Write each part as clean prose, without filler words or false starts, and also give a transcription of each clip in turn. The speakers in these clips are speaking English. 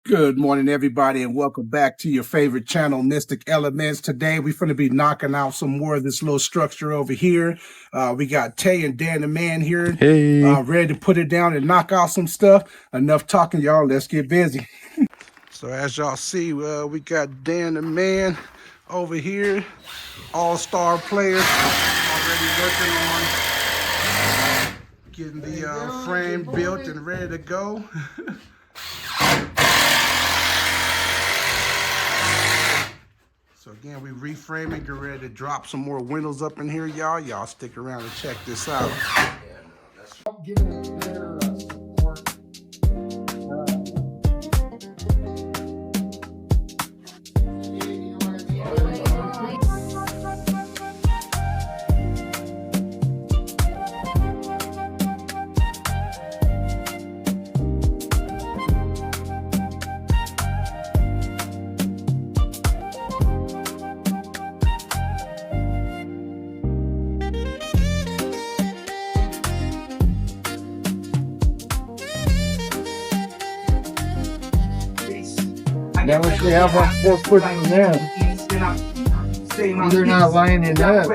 Good morning, everybody, and welcome back to your favorite channel, Mystic Elements. Today, we're going to be knocking out some more of this little structure over here. We got Tay and Dan the Man here, Hey. ready to put it down and knock out some stuff. Enough talking, y'all. Let's get busy. So as y'all see, we got Dan the Man over here, all-star player, already working on getting the frame built and ready to go. So again, we reframing, get ready to drop some more windows up in here, y'all. Y'all stick around and check this out. Now if they have a 4 foot in there, they're not lying in that.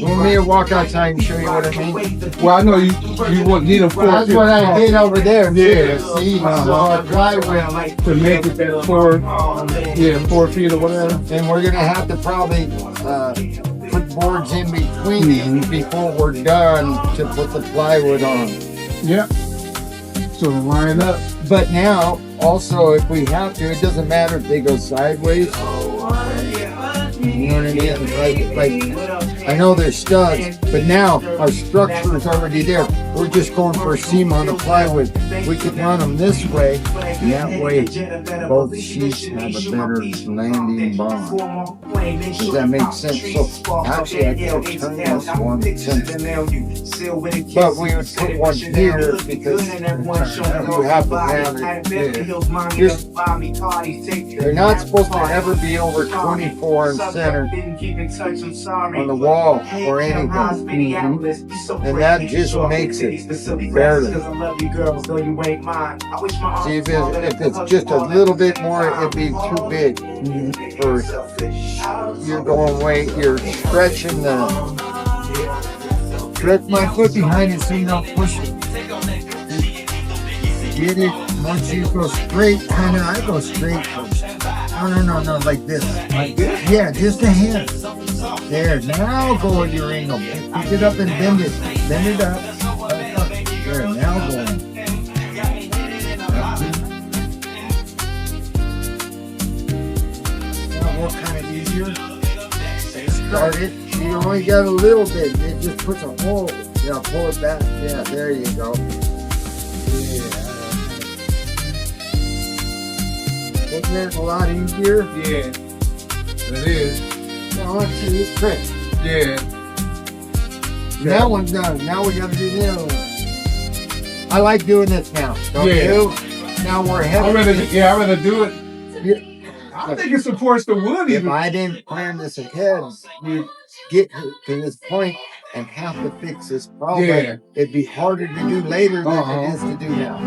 Want me to walk outside and show you what I mean? Well, I know you won't need a 4 Well, that's what I did over there. Yeah. See, driveway to make it that 4 feet or whatever. and we're gonna have to probably put boards in between these before we're done to put the plywood on. Yeah. So line up. But now, also, if we have to, it doesn't matter if they go sideways. You know what I mean? Like I know they're studs, but now our structure is already there. We're just going for a seam on the plywood. We could run them this way, and that way both sheets have a better landing bond. Does that make sense? So actually, I could turn this one since, but we would put one here because you have to round it. They're not supposed to ever be over 24 in center on the wall or anything, and that just makes it barely. See, if it's just a little bit more, it'd be too big for you're going way. You're stretching stretch my foot behind it so you don't push it. Get it once you go straight. Kind of, I go straight first. No, like this. Like this? Yeah, just a hand. There, now go with your angle. Pick it up and bend it. Bend it up. There, now go in. Now what kind of easier? Start it. You only got a little bit. It just puts a hole. Yeah, pull it back. Yeah, there you go. Yeah. Isn't it a lot easier? Yeah. It is. Now let's see this trick. Yeah. That one's done. Now we gotta do the other one. I like doing this now. Don't you? Now we're heading. I'm gonna do it. Yeah. I think it supports the wood If even. I didn't plan this ahead, you get to this point and have to fix this problem. Yeah. It'd be harder to do later than it is to do now.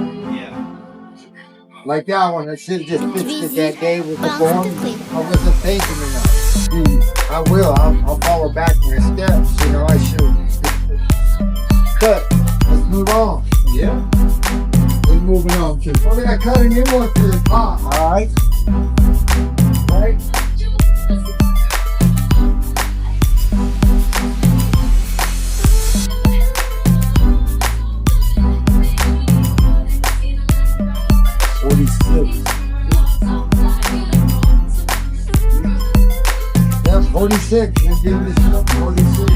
Like that one, I should have just fixed it that day with the form. I wasn't thinking enough. I will. I'll follow back my steps. You know, I should. But let's move on. Yeah. We're moving on to. We're gonna cut an inlet to the top. All right. Right? Yeah, 46. You're doing this stuff 46.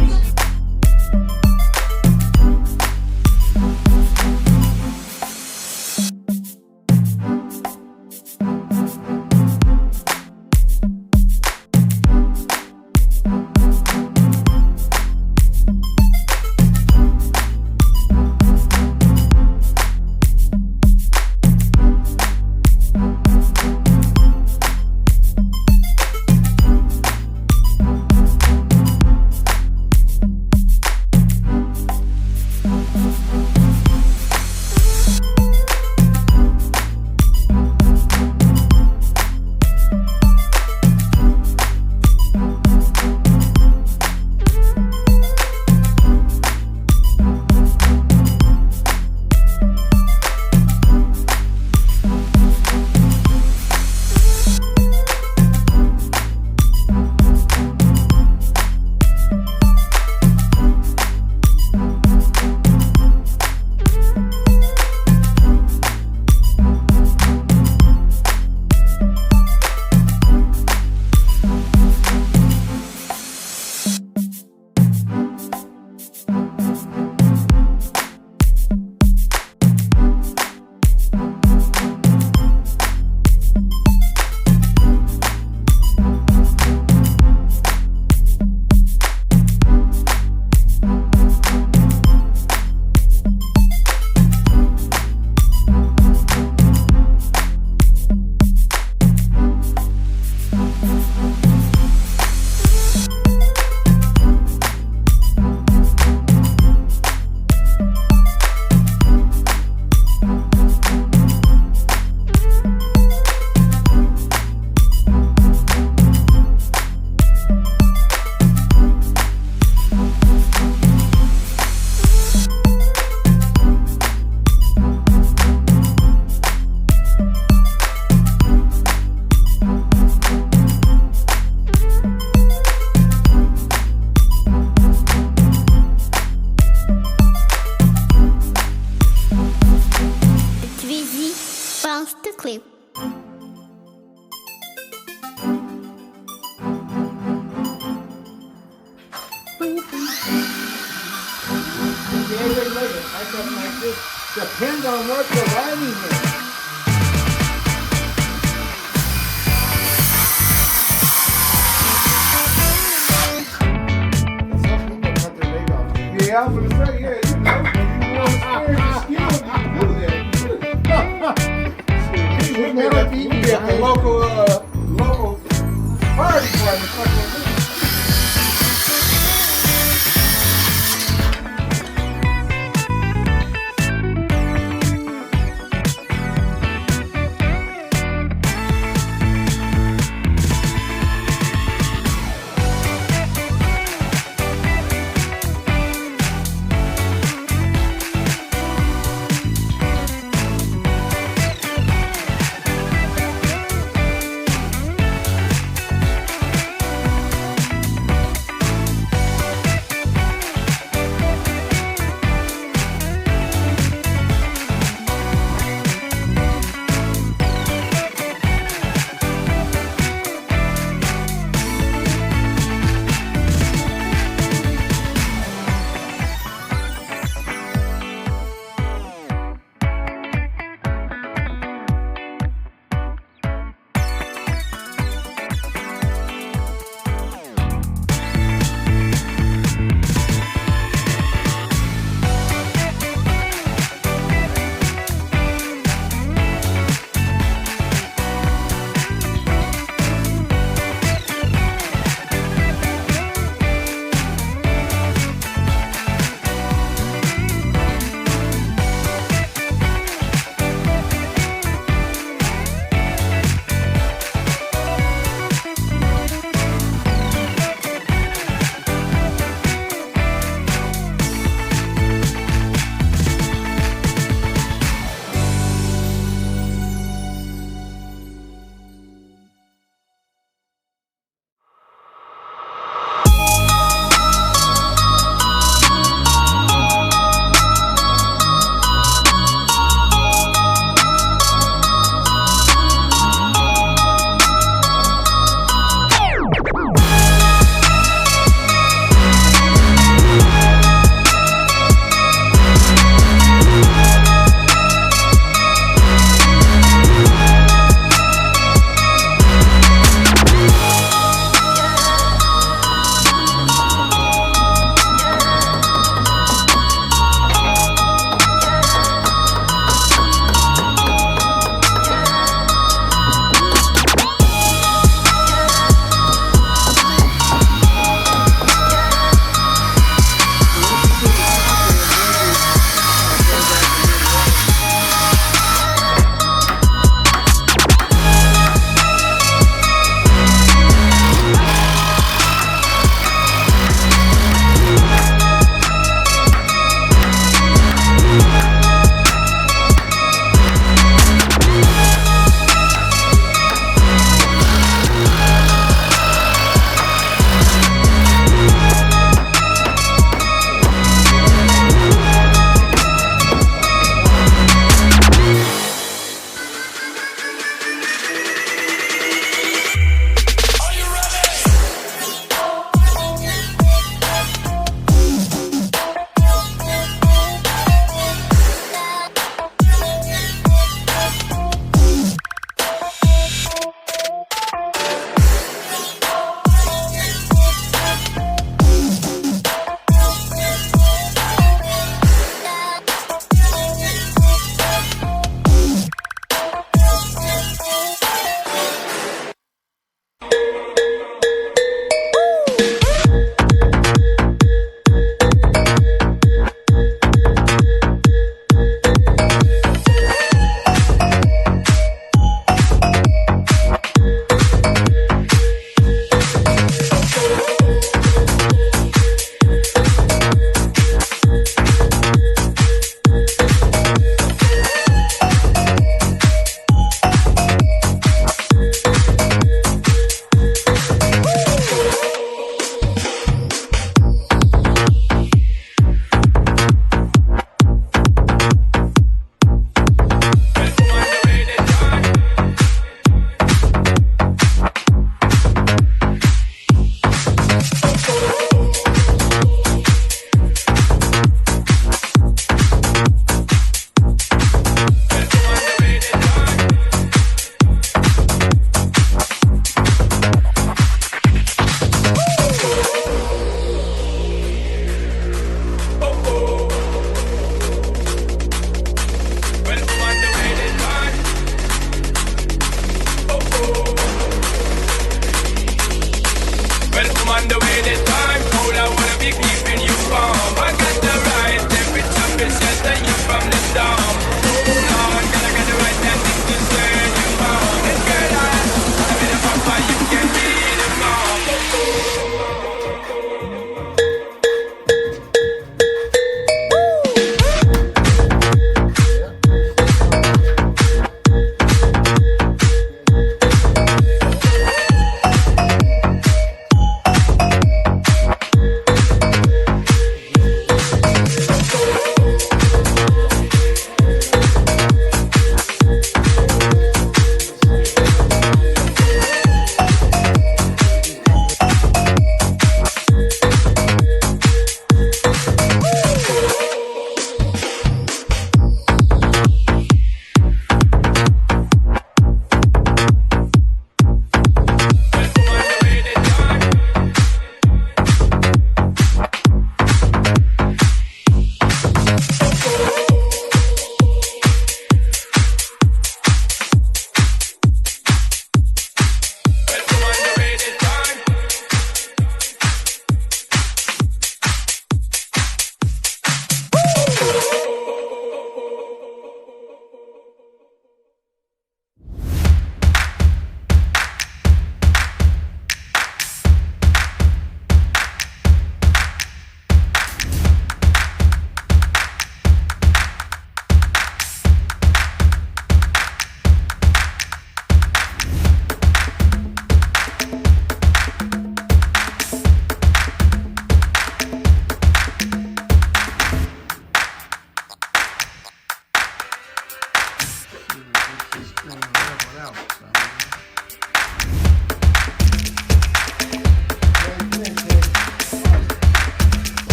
of the clip. Depends on what you're riding with. Some people cut their leg off. Yeah, I was gonna say, yeah, you know, when you want to experience skill, you can do that. You'd never beat me. We at the local fire department fucking with me.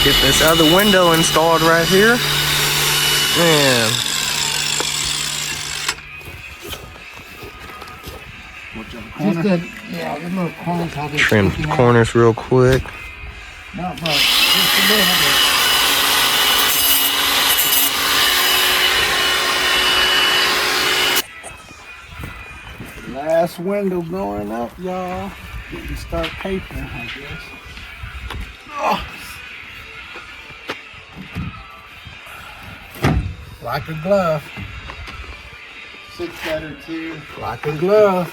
Get this other window installed right here. Man. Just that, yeah, the little corners how they Trim sticking the out. corners real quick. Not much, just a little bit. Last window going up, y'all. Getting start papering, I guess. Oh. Like a glove. Sits better too. Like a glove.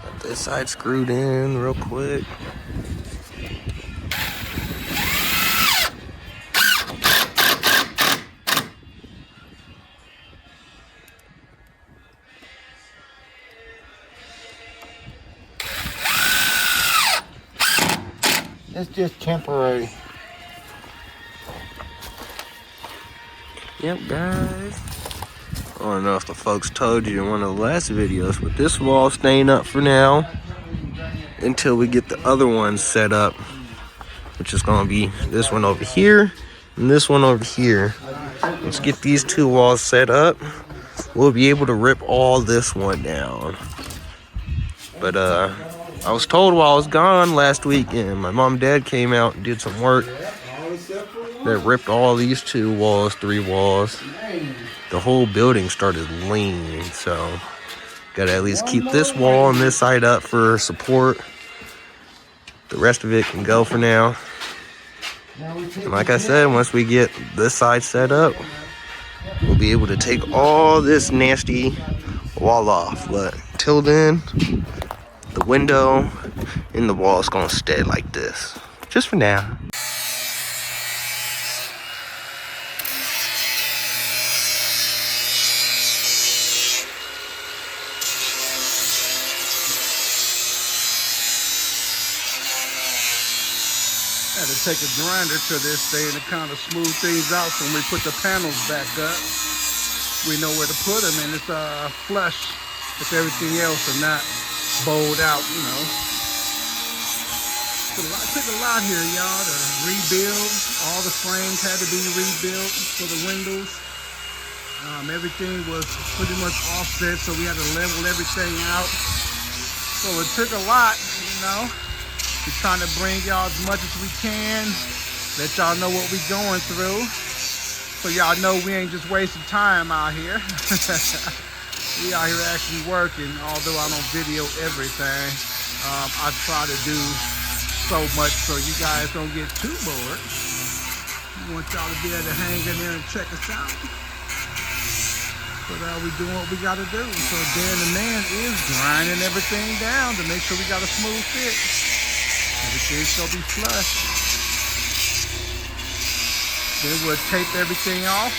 Got this side screwed in real quick. It's just temporary. Yep, guys. I don't know if the folks told you in one of the last videos, but this wall's staying up for now until we get the other ones set up, which is gonna be this one over here and this one over here. Let's get these two walls set up. We'll be able to rip all this one down. But I was told while I was gone last weekend, my mom and dad came out and did some work that ripped all these two walls, 3 walls. The whole building started leaning, so gotta at least keep this wall and this side up for support. The rest of it can go for now. And like I said, once we get this side set up, we'll be able to take all this nasty wall off. But till then, the window and the wall is gonna stay like this, just for now. Had to take a grinder to this thing to kind of smooth things out so when we put the panels back up, we know where to put them, and it's flush with everything else and not bowed out, you know. Took a lot here, y'all, to rebuild. All the frames had to be rebuilt for the windows. Everything was pretty much offset, so we had to level everything out. So it took a lot, you know. We're trying to bring y'all as much as we can, let y'all know what we're going through, so y'all know we ain't just wasting time out here. We out here actually working, although I don't video everything. I try to do so much so you guys don't get too bored. We want y'all to be able to hang in there and check us out. But we doing what we gotta do. So Dan the man is grinding everything down to make sure we got a smooth fit. Everything shall be flush. Then we'll tape everything off.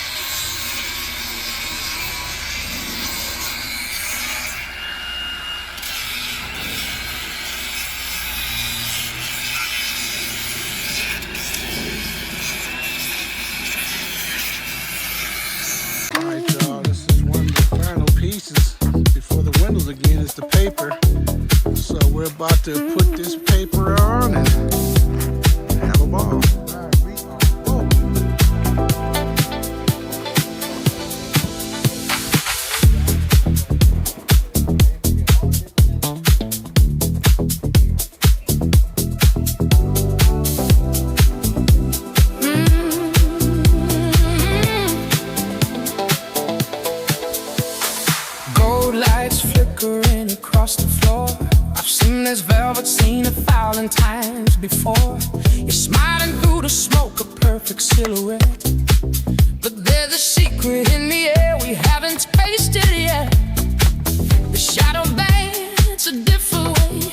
Alright, y'all, this is one of the final pieces before the windows again. It's the paper. So we're about to put this paper on and have a ball. Gold lights flickering across the floor. I've seen this velvet scene 1,000 times before. You're smiling through the smoke, a perfect silhouette. But there's a secret in the air we haven't tasted yet. The shadow bands a different way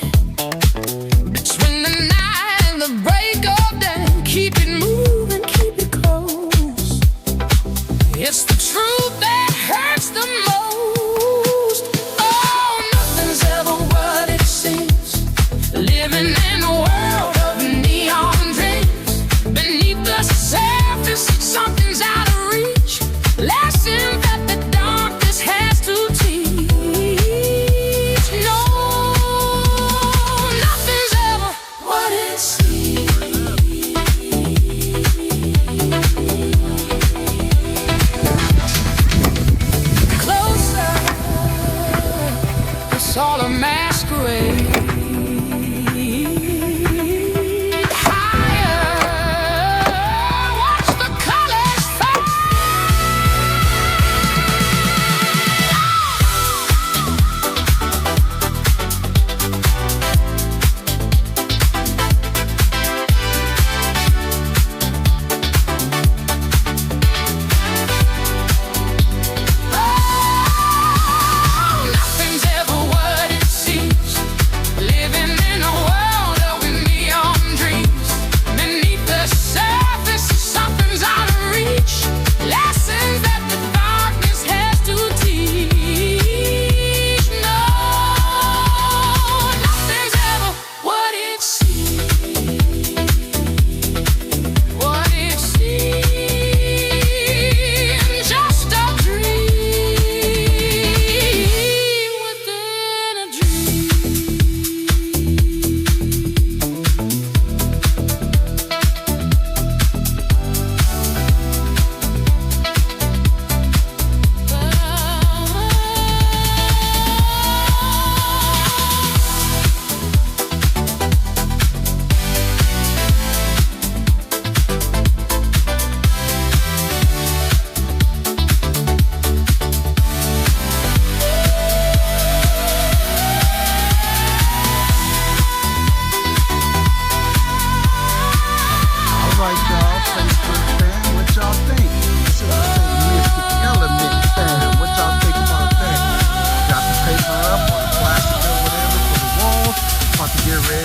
between the night and the break of day. Keep it moving, keep it close. It's the truth that hurts the most. Oh, nothing's ever what it seems. Living in a world of neon dreams. Beneath the surface, it's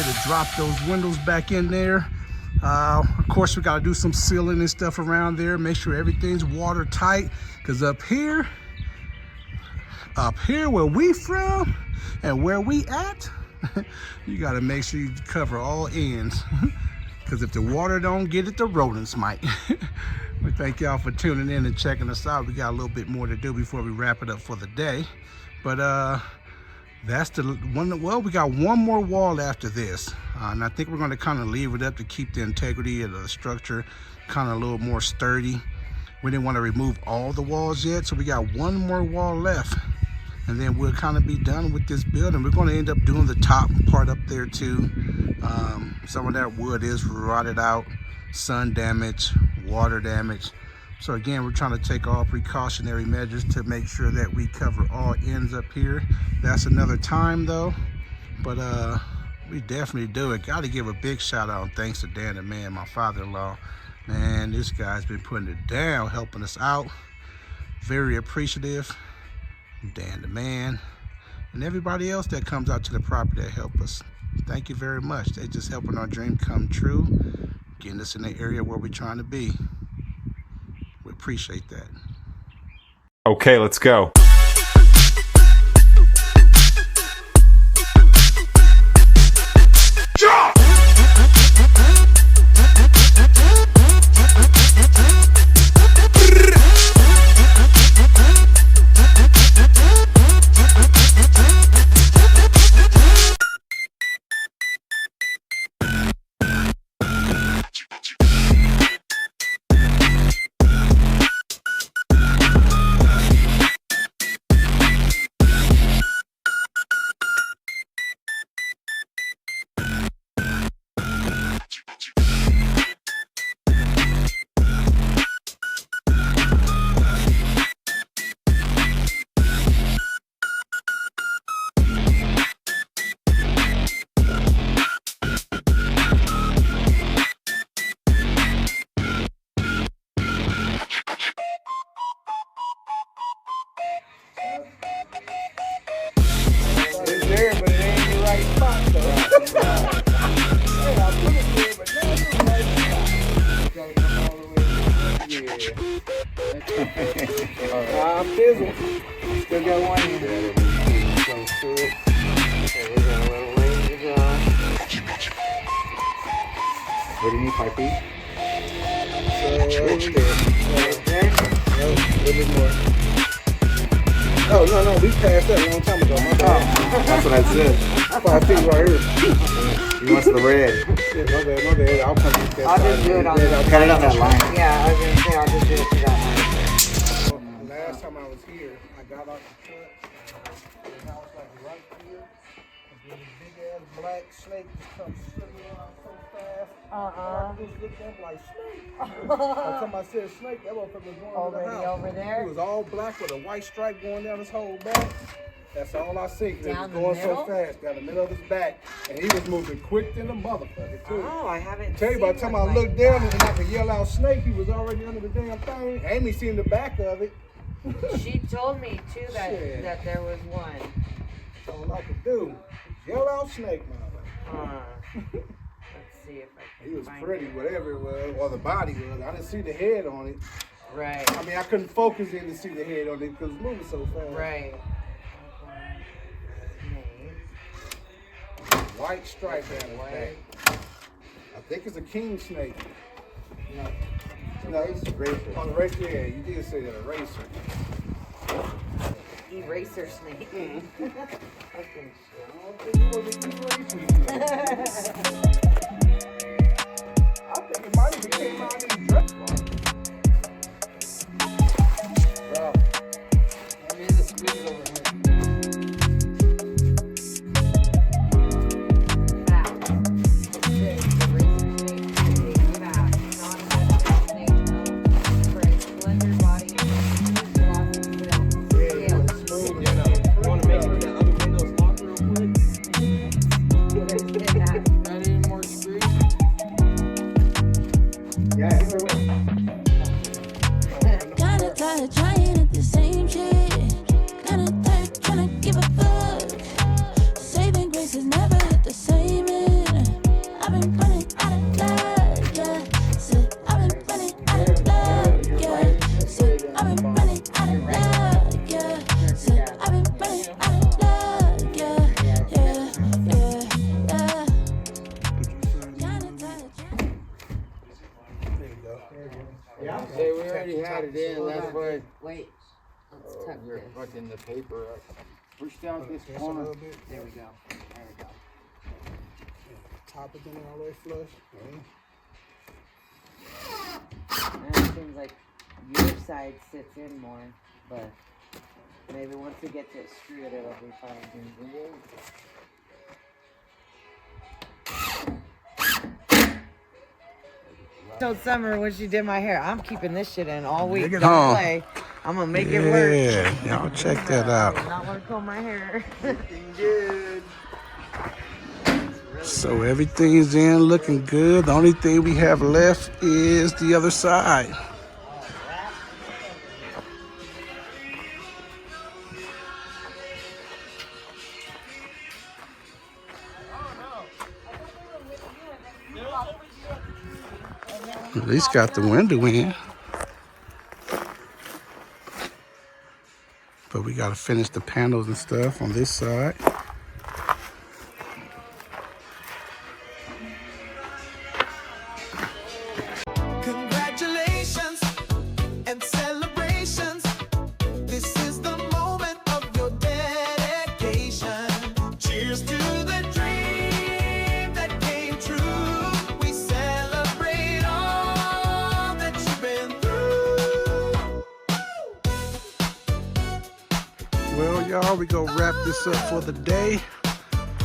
to drop those windows back in there. Of course, we got to do some sealing and stuff around there. Make sure everything's watertight. Because up here where we from and where we at, you got to make sure you cover all ends. Because if the water don't get it, the rodents might. We thank y'all for tuning in and checking us out. We got a little bit more to do before we wrap it up for the day. But that's the one. Well, we got one more wall after this. And I think we're going to kind of leave it up to keep the integrity of the structure kind of a little more sturdy. We didn't want to remove all the walls yet, so we got one more wall left. And then we'll kind of be done with this building. We're going to end up doing the top part up there too. Some of that wood is rotted out, sun damage, water damage. So again, we're trying to take all precautionary measures to make sure that we cover all ends up here. That's another time though, but we definitely do it. Got to give a big shout out and thanks to Dan the man, my father-in-law. Man, this guy's been putting it down, helping us out. Very appreciative. Dan the man, and everybody else that comes out to the property that help us. Thank you very much. They just helping our dream come true, getting us in the area where we're trying to be. We appreciate that. Okay, let's go. It's there, but it ain't the right spot though. Hey, I put it there, but now it's the right spot. Gotta come all the way. Yeah. I'm busy. Still got one in there. Close to it. And we're gonna let it range it on. What do you need, 5 feet? So, over there. Okay. No, a little bit more. Oh, no, we passed that a long time ago. My bad. That's what I said. 5 feet right here. He wants the red. Yeah, my bad. I'll come get that. I'll just do it on the Cut it on that line. Yeah, I was gonna say I'll just do it to that Last time I was here, I got off the truck. And I was like right here. And then this big ass black snake just comes slipping around so fast. I just looked up like snake. By the time I said snake, that motherfucker was going to the Already house. over there? He was all black with a white stripe going down his whole back. That's all I see. He was Down the going so middle? fast down the middle of his back, and he was moving quick than a motherfucker too. Oh, I haven't Tell you, by the seen time I one looked like down that. and I could yell out snake, he was already under the damn thing. Amy seen the back of it. She told me too that Shit. that there was one. That's all I could do. Yell out snake, mother. Let's see if I can He was find pretty, it. whatever it was, or the body was. I didn't see the head on it. Right. I mean, I couldn't focus in to see the head on it because it was moving so fast. Right. White stripe down his back. I think it's a king snake. No, it's a racer. On the racer, yeah, you did say that, a racer. Eraser snake. I Fucking don't think it was a eraser. I think it might have came out in the dress. Bro, I mean, this is over here. Kinda tired of trying at the same shit. Kinda tired trying to give a fuck. Saving grace has never hit the same end. Yeah, we already had it in. That's why Wait. Let's tuck you're this. fucking the paper up. Push down this Just a corner. little bit. There we go. There we go. Top it in all the way flush. And it seems like your side sits in more, but maybe once we get to it screwed, it'll be fine. Told Summer when she did my hair, I'm keeping this shit in all week. Dig it Don't on. play. I'm gonna make it work. Yeah, y'all check that I out. do not want to comb my hair. So everything's in, looking good. The only thing we have left is the other side. At least got the window in. But we gotta finish the panels and stuff on this side. Congratulations and celebrations. This is the moment of your dedication. Cheers to the dream that came true. We celebrate all that you've been through. Well, y'all, we gonna wrap this up for the day.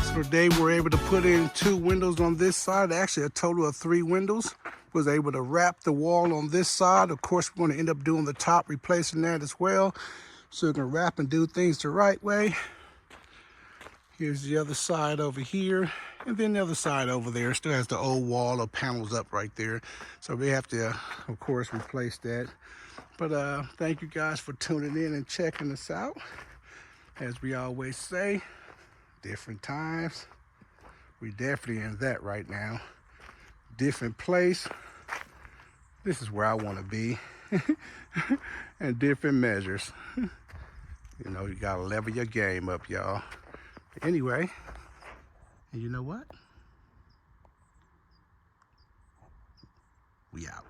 So today we're able to put in 2 windows on this side, actually a total of 3 windows. Was able to wrap the wall on this side. Of course, we're going to end up doing the top, replacing that as well. So we can wrap and do things the right way. Here's the other side over here. And then the other side over there still has the old wall of panels up right there. So we have to, of course, replace that. But thank you guys for tuning in and checking us out. As we always say, different times. We definitely in that right now. Different place. This is where I want to be. And different measures. You know, you gotta level your game up, y'all. Anyway, and you know what? We out.